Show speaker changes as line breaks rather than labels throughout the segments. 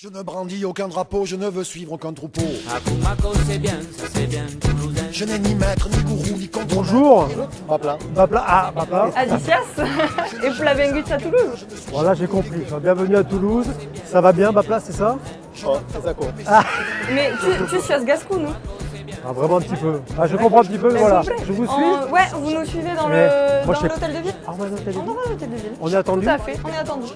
Je ne brandis aucun drapeau, je ne veux suivre aucun troupeau.
À Bamako, c'est bien, ça c'est bien, toulousain.
Je n'ai ni maître, ni gourou, ni contre.
Bonjour.
Bapla.
Bapla. Ah, Bapla.
Adicias et Plavengut à Toulouse.
Voilà, j'ai compris. Bienvenue à Toulouse. Ça va bien, Bapla, c'est ça?
Oh, c'est ça quoi.
Mais tu sias Gascou, nous.
Ah, vraiment un petit peu. Ah, je comprends un petit peu, mais voilà. Je vous suis.
Ouais, vous nous suivez dans
Mais
le
moi,
dans
je sais-
l'hôtel de ville.
Ah, on va à l'hôtel de
On
ville.
va à l'hôtel de ville.
On est attendu?
Tout à fait, on est attendu.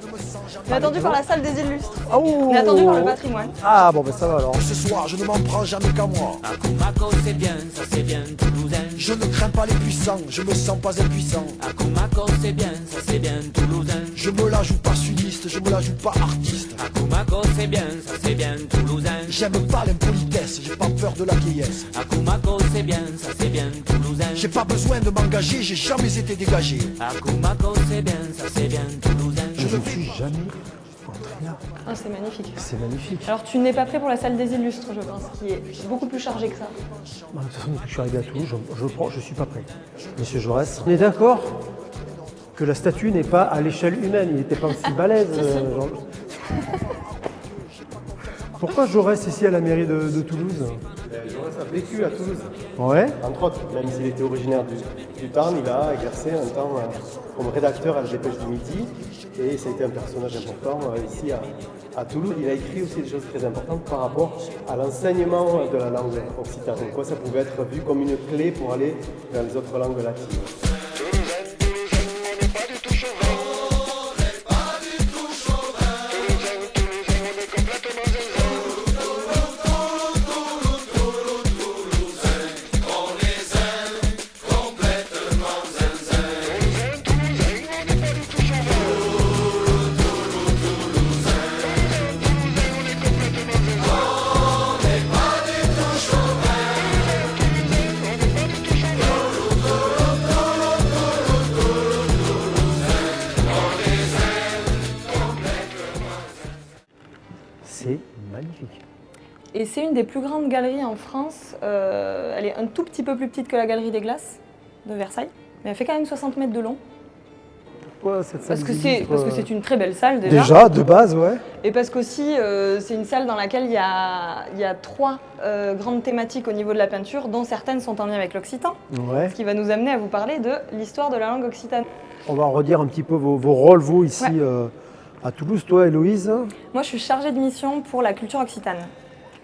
On est attendu par la salle des illustres.
Ah, ouh.
On est attendu par le patrimoine.
Ah, bon, ben ça va alors.
Ce soir, je ne m'en prends jamais qu'à moi.
À Bamako, c'est bien, ça c'est bien, toulousain.
Je ne crains pas les puissants, je me sens pas impuissant.
À Bamako, c'est bien, ça c'est bien, toulousain.
Je me la joue pas sudiste, je me la joue pas artiste.
À Bamako, c'est bien, ça c'est bien, toulousain.
J'aime pas l'impolitesse, j'ai pas peur de la vieillesse.
À Bamako, c'est bien, ça c'est bien, toulousain.
J'ai pas besoin de m'engager, j'ai jamais été dégagé.
À Bamako, c'est bien, ça c'est bien, toulousain.
Je ne suis jamais entré là.
Ah, c'est magnifique.
C'est magnifique.
Alors tu n'es pas prêt pour la salle des illustres, je pense, qui est beaucoup plus chargée que ça.
De toute façon, depuis que je suis arrivé à Toulouse, je suis pas prêt. Monsieur Jaurès, on est d'accord que la statue n'est pas à l'échelle humaine. Il n'était pas aussi balèze. Jean- Pourquoi Jaurès ici à la mairie de Toulouse?
Jaurès a vécu à Toulouse,
Ouais.
entre autres. Même s'il était originaire du Tarn, il a exercé un temps comme rédacteur à la Dépêche du Midi. Et ça a été un personnage important ici à Toulouse. Il a écrit aussi des choses très importantes par rapport à l'enseignement de la langue occitane. Donc, quoi, ça pouvait être vu comme une clé pour aller vers les autres langues latines.
C'est magnifique.
Et c'est une des plus grandes galeries en France. Elle est un tout petit peu plus petite que la Galerie des Glaces de Versailles. Mais elle fait quand même 60 mètres de long.
Pourquoi cette salle
Parce que
d'illustres,
c'est une très belle salle déjà.
Déjà, de base, ouais.
Et parce qu'aussi, c'est une salle dans laquelle il y a trois grandes thématiques au niveau de la peinture, dont certaines sont en lien avec l'occitan.
Ouais.
Ce qui va nous amener à vous parler de l'histoire de la langue occitane.
On va redire un petit peu vos rôles, vous, ici
Ouais.
à Toulouse. Toi, Héloïse.
Moi, je suis chargée de mission pour la culture occitane.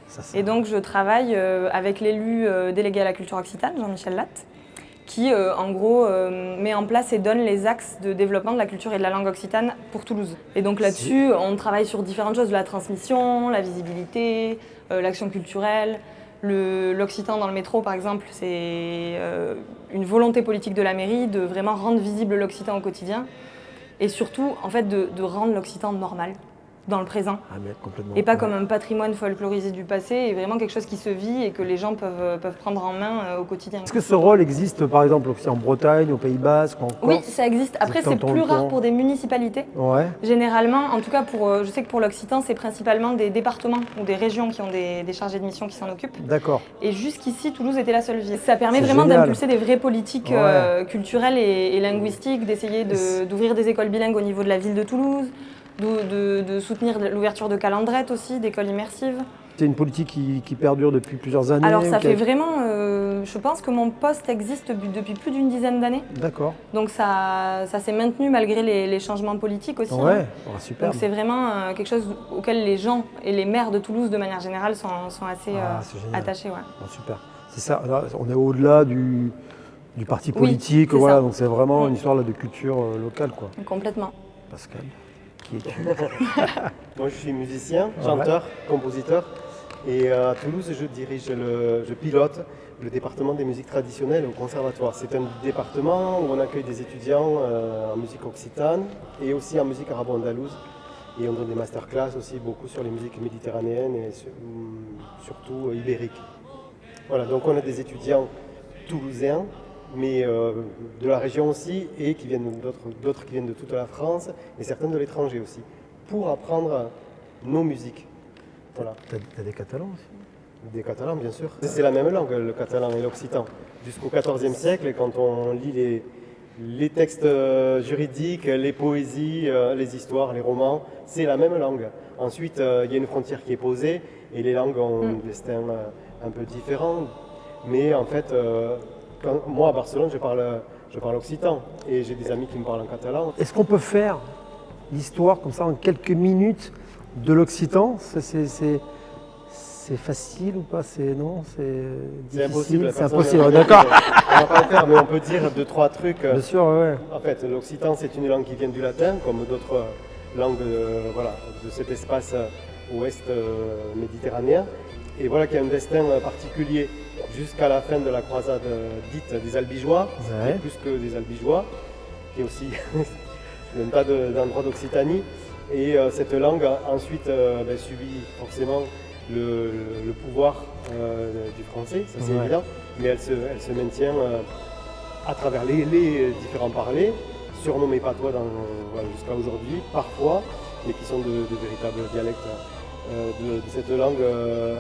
Ça, c'est-
Et donc, je travaille avec l'élu délégué à la culture occitane, Jean-Michel Latte, qui, en gros, met en place et donne les axes de développement de la culture et de la langue occitane pour Toulouse. Et donc là-dessus, on travaille sur différentes choses, la transmission, la visibilité, l'action culturelle. L'occitan dans le métro, par exemple, c'est une volonté politique de la mairie de vraiment rendre visible l'occitan au quotidien et surtout, en fait, de rendre l'occitan normal dans le présent.
Ah, mais complètement.
Et pas comme un patrimoine folklorisé du passé, et vraiment quelque chose qui se vit et que les gens peuvent prendre en main au quotidien.
Est-ce que ce rôle existe, par exemple, aussi en Bretagne, au Pays Basque, en Corse?
Oui, ça existe. Après, c'est
T'entends
plus
le
rare
temps.
pour des municipalités.
Ouais.
Généralement, en tout cas, je sais que pour l'Occitan, c'est principalement des départements ou des régions qui ont des chargés de mission qui s'en occupent.
D'accord.
Et jusqu'ici, Toulouse était la seule ville. Ça permet
C'est
vraiment
génial.
d'impulser des vraies politiques
Ouais.
culturelles et linguistiques, d'essayer d'ouvrir des écoles bilingues au niveau de la ville de Toulouse, de soutenir l'ouverture de calendrettes aussi, d'écoles immersives.
C'est une politique qui perdure depuis plusieurs années.
Alors ça
ou qui a-
fait vraiment, je pense que mon poste existe depuis plus d'une dizaine d'années.
D'accord.
Donc ça s'est maintenu malgré les changements politiques aussi.
Ouais,
hein.
oh, super.
Donc c'est vraiment quelque chose auquel les gens et les maires de Toulouse de manière générale sont assez
c'est génial.
attachés. Ouais.
Bon, super. C'est ça, là, on est au-delà du parti
Oui,
politique,
c'est
voilà,
ça.
donc c'est vraiment
Mm.
une histoire là, de culture locale, quoi.
Complètement.
Pascal, qui es-tu?
Moi, je suis musicien, chanteur, compositeur. Et à Toulouse, je pilote le département des musiques traditionnelles au conservatoire. C'est un département où on accueille des étudiants en musique occitane et aussi en musique arabo-andalouse. Et on donne des masterclass aussi beaucoup sur les musiques méditerranéennes et surtout ibériques. Voilà, donc on a des étudiants toulousains, mais de la région aussi, et qui viennent d'autres qui viennent de toute la France, et certains de l'étranger aussi, pour apprendre nos musiques. Voilà.
T'as des Catalans aussi?
Des Catalans, bien sûr. C'est la même langue, le catalan et l'occitan. Jusqu'au XIVe siècle, et quand on lit Les textes juridiques, les poésies, les histoires, les romans, c'est la même langue. Ensuite, il y a une frontière qui est posée et les langues ont un destin un peu différent. Mais en fait, moi à Barcelone, je parle occitan et j'ai des amis qui me parlent en catalan.
Est-ce qu'on peut faire l'histoire comme ça en quelques minutes de l'occitan? C'est facile ou pas? Non, c'est
impossible.
C'est impossible, d'accord.
On va pas le faire, mais on peut dire 2-3 trucs.
Bien sûr, ouais.
En fait, l'occitan, c'est une langue qui vient du latin, comme d'autres langues de cet espace ouest méditerranéen. Et voilà qui a un destin particulier jusqu'à la fin de la croisade dite des Albigeois,
Ouais.
qui est plus que des Albigeois, qui est aussi un tas d'endroits d'Occitanie. Et cette langue a ensuite subi forcément le pouvoir du français, ça c'est
Ouais.
évident, mais elle se maintient à travers les différents parlers, surnommés patois jusqu'à aujourd'hui, parfois, mais qui sont de véritables dialectes de cette langue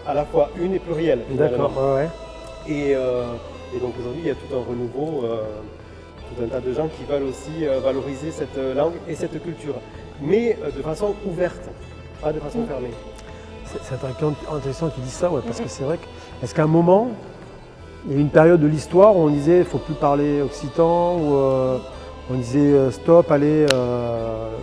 à la fois une et plurielle.
D'accord,
finalement.
ouais.
Et donc aujourd'hui, il y a tout un renouveau, tout un tas de gens qui veulent aussi valoriser cette langue et cette culture, mais de façon ouverte, pas de façon fermée.
C'est intéressant qu'ils disent ça, ouais, parce que c'est vrai que. Est-ce qu'à un moment, il y a eu une période de l'histoire où on disait il ne faut plus parler occitan, ou on disait stop, allez,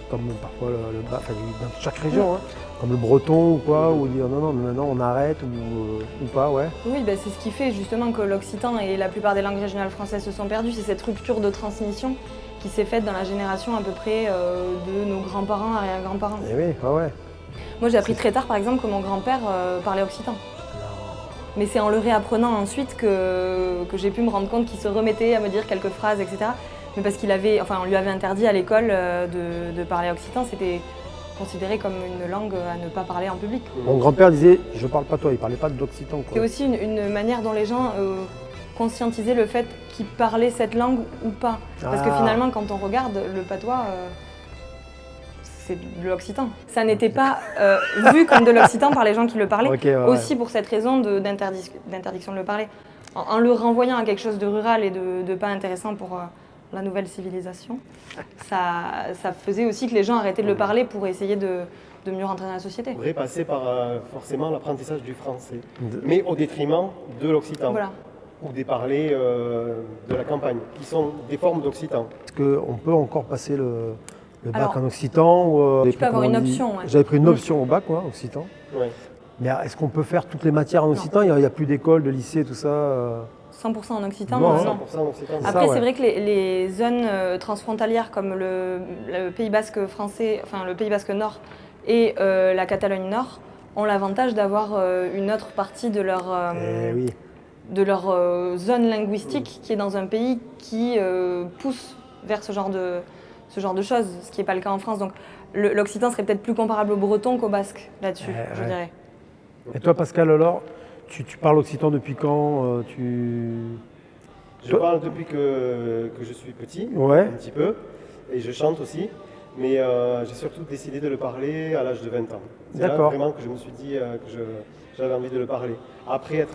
comme parfois enfin, dans chaque région, hein, comme le breton ou quoi, où on dit non, maintenant on arrête ou pas, ouais.
Oui, c'est ce qui fait justement que l'occitan et la plupart des langues régionales françaises se sont perdues. C'est cette rupture de transmission qui s'est faite dans la génération à peu près de nos grands-parents, arrière-grands-parents.
Et oui, ouais.
Moi, j'ai appris très tard, par exemple, que mon grand-père parlait occitan. Mais c'est en le réapprenant ensuite que j'ai pu me rendre compte qu'il se remettait à me dire quelques phrases, etc. Mais parce on lui avait interdit à l'école de parler occitan. C'était considéré comme une langue à ne pas parler en public.
Mon grand-père disait je parle pas toi, il parlait pas d'occitan,
C'est
quoi.
aussi une manière dont les gens conscientisaient le fait qu'ils parlaient cette langue ou pas. Parce que
Ah.
finalement, quand on regarde le patois, c'est de l'occitan. Ça n'était pas vu comme de l'occitan par les gens qui le parlaient,
Ok, ouais,
aussi pour cette raison d'interdiction de le parler. En le renvoyant à quelque chose de rural et de pas intéressant pour la nouvelle civilisation, ça faisait aussi que les gens arrêtaient de le parler pour essayer de mieux rentrer dans la société.
On devrait passer par forcément l'apprentissage du français, mais au détriment de l'occitan,
Voilà.
ou des parlers de la campagne, qui sont des formes d'occitan.
Est-ce qu'on peut encore passer le bac
Alors,
en occitan ou,
tu peux avoir une option, ouais.
J'avais pris une option au bac, quoi, occitan.
Ouais.
Mais est-ce qu'on peut faire toutes les matières en occitan? Il n'y a plus d'école, de lycée, tout ça
100% en occitan,
Non,
non.
100% d'occitan.
Ah,
Après,
ouais.
c'est vrai que les zones transfrontalières comme le Pays Basque français, enfin le Pays Basque Nord et la Catalogne Nord ont l'avantage d'avoir une autre partie de leur,
Eh oui.
de leur zone linguistique qui est dans un pays qui pousse vers ce genre de choses, ce qui n'est pas le cas en France. Donc l'occitan serait peut-être plus comparable au breton qu'au basque là-dessus, je
Ouais.
dirais.
Et toi, Pascal, alors, tu parles occitan depuis quand
Je parle depuis que je suis petit,
Ouais.
un petit peu, et je chante aussi, mais j'ai surtout décidé de le parler à l'âge de 20 ans. C'est là
D'accord.
vraiment que je me suis dit que j'avais envie de le parler. Après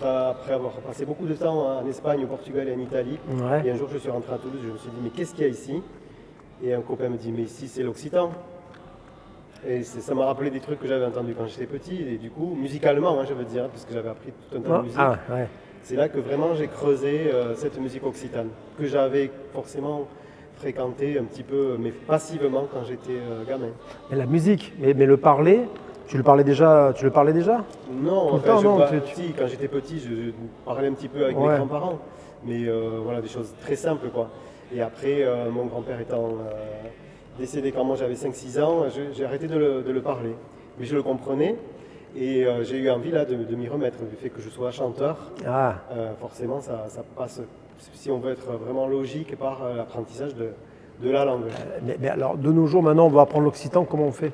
avoir passé beaucoup de temps en Espagne, au Portugal et en Italie,
Ouais.
et un jour je suis rentré à Toulouse, je me suis dit mais qu'est-ce qu'il y a ici? Et un copain me dit mais ici c'est l'occitan. Et ça m'a rappelé des trucs que j'avais entendus quand j'étais petit, et du coup, musicalement, je veux dire, puisque j'avais appris tout un tas de musique.
Ah, ouais.
C'est là que vraiment j'ai creusé cette musique occitane, que j'avais forcément fréquentée un petit peu, mais passivement quand j'étais gamin.
Mais la musique, mais le parler, tu le parlais déjà?
Non,
Tout le temps, non,
si, quand j'étais petit, je parlais un petit peu avec mes
Ouais.
grands-parents, mais voilà, des choses très simples, quoi. Et après, mon grand-père étant décédé quand moi j'avais 5-6 ans, j'ai arrêté de le parler. Mais je le comprenais, et j'ai eu envie là de m'y remettre, du fait que je sois chanteur.
Ah,
Forcément, ça passe, si on veut être vraiment logique, par l'apprentissage de la langue.
mais alors, de nos jours, maintenant, on doit apprendre l'occitan, comment on fait?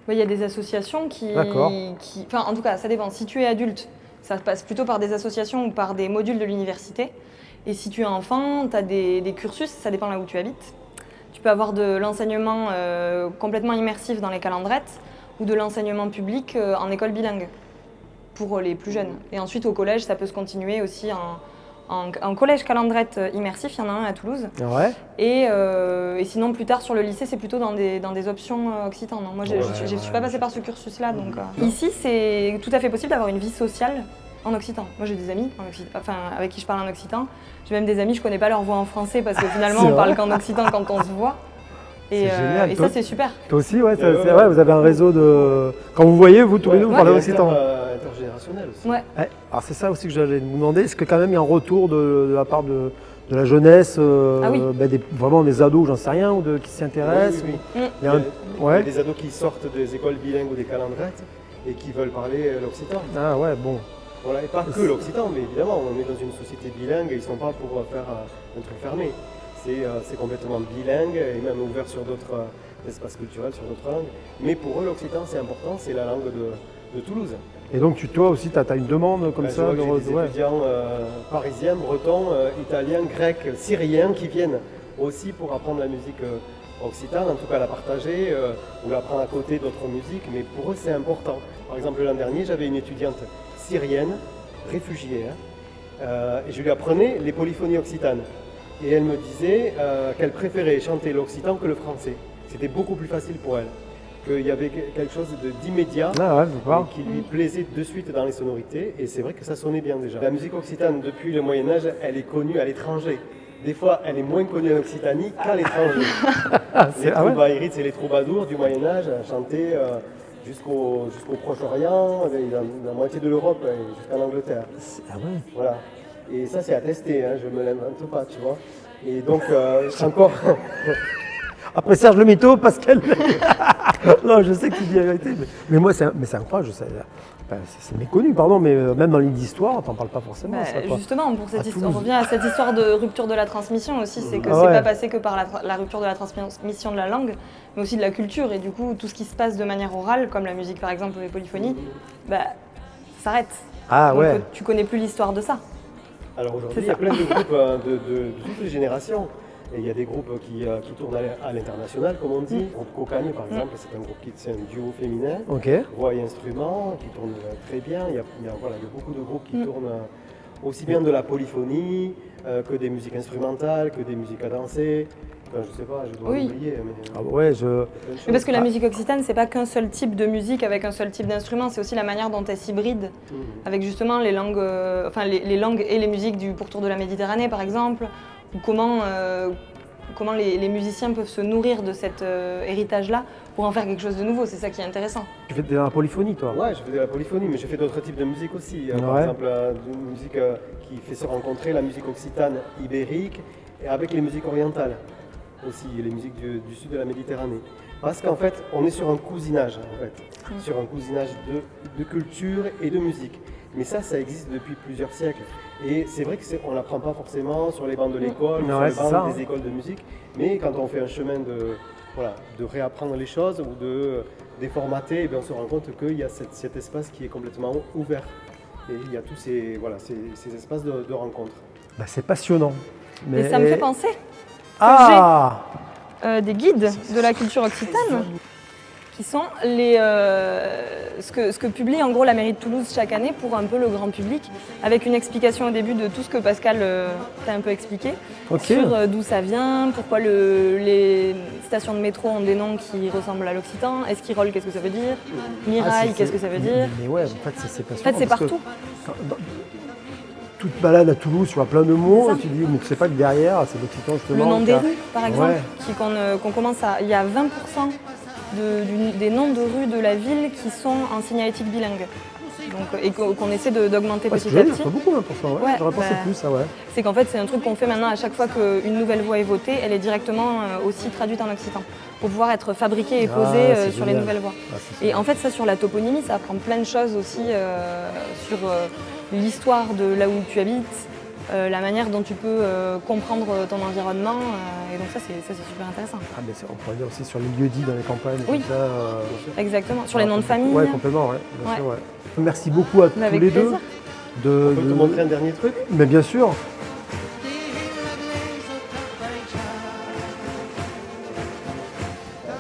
Il y a des associations
D'accord.
Enfin, en tout cas, ça dépend. Si tu es adulte, ça passe plutôt par des associations ou par des modules de l'université. Et si tu es enfant, tu as des cursus, ça dépend là où tu habites. Tu peux avoir de l'enseignement complètement immersif dans les calendrettes ou de l'enseignement public en école bilingue pour les plus jeunes. Et ensuite, au collège, ça peut se continuer aussi en collège calandrette immersif, il y en a un à Toulouse.
Ouais.
Et sinon, plus tard sur le lycée, c'est plutôt dans des options occitanes. Moi, je ne suis pas passée par ce cursus-là. Donc, ici, c'est tout à fait possible d'avoir une vie sociale en occitan. Moi, j'ai des amis avec qui je parle en occitan. J'ai même des amis, je ne connais pas leur voix en français parce que finalement, on parle qu'en occitan quand on se voit. Et,
génial.
et ça, c'est super.
Toi aussi, ouais, c'est vrai, vous avez un réseau de. Quand vous voyez, vous tous les deux, vous parlez occitan.
Intergénérationnel aussi.
Ouais.
Ouais. Alors c'est ça aussi que j'allais vous demander, est-ce que quand même il y a un retour de la part de la jeunesse,
Ah oui.
vraiment des ados, j'en sais rien, qui s'y intéressent
Oui, oui.
Il y a un-
Il y a des ados qui sortent des écoles bilingues ou des calandrettes et qui veulent parler l'occitan.
Ah ouais, bon.
Voilà, et pas que l'occitan, mais évidemment, on est dans une société bilingue et ils ne sont pas pour faire un truc fermé. C'est complètement bilingue et même ouvert sur d'autres espaces culturels, sur d'autres langues. Mais pour eux, l'occitan, c'est important, c'est la langue de Toulouse.
Et donc toi aussi, tu as une demande comme
Ben,
ça
je vois que j'ai des étudiants parisiens, bretons, italiens, grecs, syriens qui viennent aussi pour apprendre la musique occitane, en tout cas la partager ou l'apprendre à côté d'autres musiques, mais pour eux c'est important. Par exemple l'an dernier j'avais une étudiante syrienne, réfugiée, et je lui apprenais les polyphonies occitanes. Et elle me disait qu'elle préférait chanter l'occitan que le français. C'était beaucoup plus facile pour elle. Qu'il y avait quelque chose d'immédiat qui lui plaisait de suite dans les sonorités. Et c'est vrai que ça sonnait bien déjà. La musique occitane, depuis le Moyen-Âge, elle est connue à l'étranger. Des fois, elle est moins connue en Occitanie qu'à l'étranger. Les troubadours et les troubadours du Moyen-Âge chantaient jusqu'au Proche-Orient, la moitié de l'Europe, jusqu'en Angleterre.
Ah ouais.
Voilà. Et ça, c'est attesté, je me l'invente pas, tu vois. Et donc, encore.
Après Serge Le Mito, Pascal. Non, je sais qu'il dit la vérité. Mais moi, c'est incroyable. C'est méconnu, pardon, mais même dans les livres d'histoire, t'en parles pas forcément.
Justement, on revient à cette histoire de rupture de la transmission aussi. C'est que c'est pas passé que par la rupture de la transmission de la langue, mais aussi de la culture. Et du coup, tout ce qui se passe de manière orale, comme la musique par exemple, ou les polyphonies, ça s'arrête.
Ah
donc,
ouais.
tu connais plus l'histoire de ça.
Alors aujourd'hui, il y a plein de groupes de toutes les générations. Et il y a des groupes qui tournent à l'international, comme on dit. Le groupe Cocagne, par exemple, c'est un groupe c'est un duo féminin, voix et instruments, qui tourne très bien. Il y a beaucoup de groupes qui tournent aussi bien de la polyphonie que des musiques instrumentales, que des musiques à danser. Enfin, je sais pas, je dois oublier.
Mais parce que la musique occitane, c'est pas qu'un seul type de musique avec un seul type d'instrument, c'est aussi la manière dont elle s'hybride avec justement les langues, les langues et les musiques du pourtour de la Méditerranée, par exemple. Ou comment les musiciens peuvent se nourrir de cet héritage-là pour en faire quelque chose de nouveau. C'est ça qui est intéressant.
Tu fais de la polyphonie, toi?
Ouais, je fais de la polyphonie, mais je fais d'autres types de musique aussi. Par exemple, une musique qui fait se rencontrer la musique occitane ibérique et avec les musiques orientales aussi, les musiques du sud de la Méditerranée. Parce qu'en fait, on est sur un cousinage, sur un cousinage de culture et de musique. Mais ça existe depuis plusieurs siècles. Et c'est vrai qu'on ne l'apprend pas forcément sur les bancs de l'école, sur les bancs des écoles de musique. Mais quand on fait un chemin de réapprendre les choses ou de déformater, on se rend compte qu'il y a cet espace qui est complètement ouvert. Et il y a tous ces espaces de rencontre.
C'est passionnant.
Et ça me fait penser que j'ai des guides de la culture occitane qui sont ce que publie en gros la mairie de Toulouse chaque année pour un peu le grand public, avec une explication au début de tout ce que Pascal t'a un peu expliqué, sur d'où ça vient, pourquoi les stations de métro ont des noms qui ressemblent à l'occitan, Esquirol, qu'est-ce que ça veut dire, Mirail, qu'est-ce que ça veut dire.
Mais ouais, en fait, c'est passionnant.
En fait, c'est partout.
Toute balade à Toulouse, tu vois plein de mots, et tu dis, mais tu sais pas que derrière, c'est l'occitan justement.
Le nom des rues, par exemple, qu'on commence à. Il y a 20% des noms de rues de la ville qui sont en signalétique bilingue. Donc, et qu'on essaie d'augmenter petit à petit.
C'est beaucoup 20%, j'aurais pensé plus, ça,
C'est qu'en fait, c'est un truc qu'on fait maintenant à chaque fois qu'une nouvelle voix est votée, elle est directement aussi traduite en occitan, pour pouvoir être fabriquée et posée sur les nouvelles voix. Et en fait, ça, sur la toponymie, ça apprend plein de choses aussi sur l'histoire de là où tu habites, la manière dont tu peux comprendre ton environnement. Et donc ça, c'est super intéressant.
On pourrait dire aussi sur les lieux-dits dans les campagnes.
Oui, exactement. Sur les noms de famille.
Oui, complètement, bien sûr. Merci beaucoup à tous les deux.
On peut te montrer un dernier truc?
Mais bien sûr.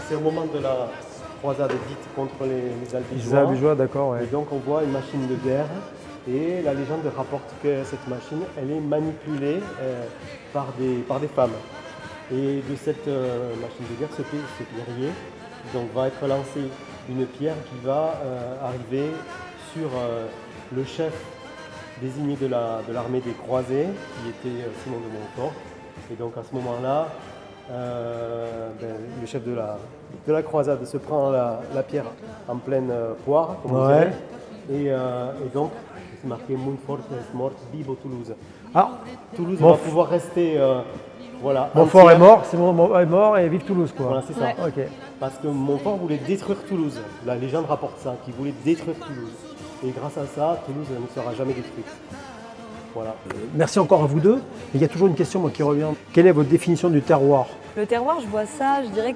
C'est au moment de la croisade dite contre les Albigeois.
Les Albigeois, d'accord.
Et donc on voit une machine de guerre Et la légende rapporte que cette machine, elle est manipulée par des femmes. Et de cette machine de guerre, ce pierrier, donc va être lancée une pierre qui va arriver sur le chef désigné de l'armée des croisés, qui était Simon de Montfort. Et donc à ce moment-là, le chef de la croisade se prend la pierre en pleine poire, comme on dirait. Et donc, c'est marqué Montfort est mort, vivo Toulouse.
Ah,
Toulouse va pouvoir rester. Voilà,
Montfort
entière.
est mort, Simon est mort et vive Toulouse, quoi.
Voilà, c'est ça.
Ouais.
Ok.
Parce que Montfort voulait détruire Toulouse. La légende rapporte ça, qu'il voulait détruire Toulouse. Et grâce à ça, Toulouse ne sera jamais détruite. Voilà.
Merci encore à vous deux. Et il y a toujours une question moi, qui revient. Quelle est votre définition du terroir?
Le terroir, je vois ça, je dirais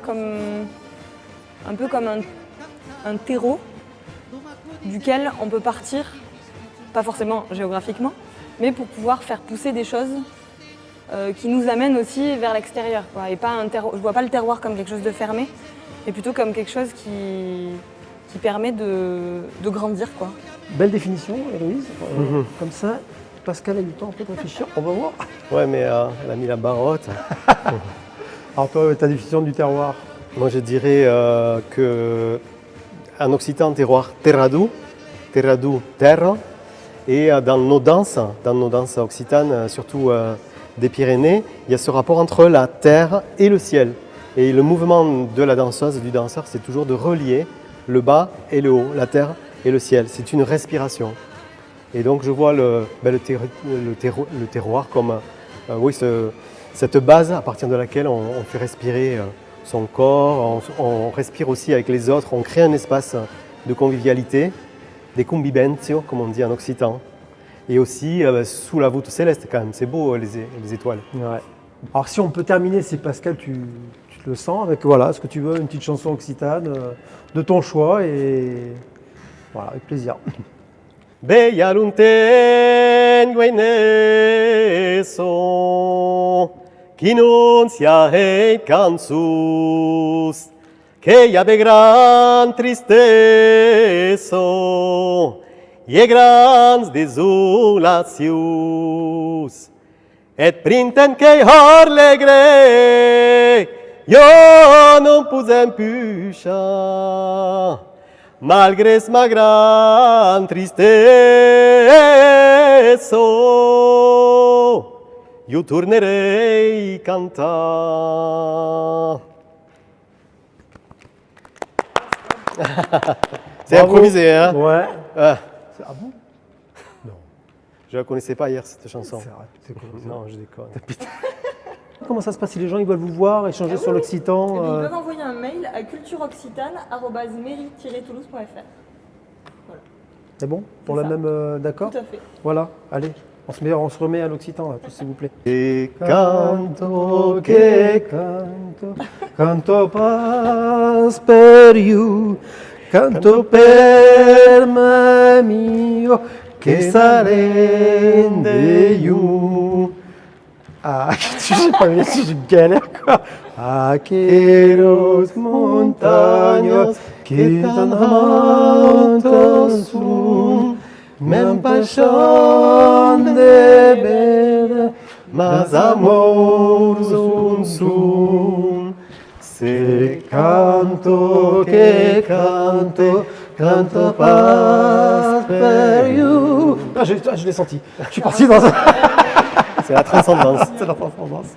un peu comme un terreau duquel on peut partir, pas forcément géographiquement, mais pour pouvoir faire pousser des choses qui nous amènent aussi vers l'extérieur, quoi. Et pas je vois pas le terroir comme quelque chose de fermé, mais plutôt comme quelque chose qui permet de grandir, quoi.
Belle définition, Héloïse. Comme ça, Pascal a eu le temps un peu de réfléchir. On va voir.
Ouais, mais elle a mis la barre haute.
Alors toi, ta définition du terroir?
Moi, je dirais qu'en occitan, terroir, terradu, terre. Et dans nos danses occitanes, surtout des Pyrénées, il y a ce rapport entre la terre et le ciel. Et le mouvement de la danseuse, du danseur, c'est toujours de relier le bas et le haut, la terre et le ciel. C'est une respiration. Et donc je vois le terroir comme cette base à partir de laquelle on fait respirer son corps, on respire aussi avec les autres, on crée un espace de convivialité, des conviventio, comme on dit en occitan. Et aussi sous la voûte céleste, quand même, c'est beau les étoiles.
Ouais. Alors si on peut terminer, c'est Pascal, tu le sens, avec voilà, ce que tu veux, une petite chanson occitane de ton choix et voilà, avec plaisir.
Bella lunten guaineso, qui non sia e cansus, que ya de gran tristeso, e grans desolacius, et printen que horlegre, io non pusem puxa, malgré ma gran tristesso, io tornerei cantar. C'est
Bravo.
improvisé, hein?
Ouais.
Ah,
Ah bon?
je la connaissais pas hier, cette chanson.
C'est vrai, c'est cool.
Non, je déconne.
Comment ça se passe si les gens ils veulent vous voir, échanger sur l'occitan
Ils peuvent envoyer un mail à cultureoccitane@mairie-toulouse.fr.
C'est bon? Pour
C'est
la
ça.
même, d'accord?
Tout à fait.
Voilà, allez, on se remet à l'occitan, là, tous, s'il vous plaît.
E canto che
Canto pas per you, canto per me mio, che sarem de you. Ah, je sais pas, mais si je galère quoi. Aqueros montaños que tan altos son, même paixão de ver, mas amor sum. Se canto que canto, canto pas per you. Ah, je l'ai senti. Je suis parti dans un...
c'est la transcendance.
C'est la transcendance.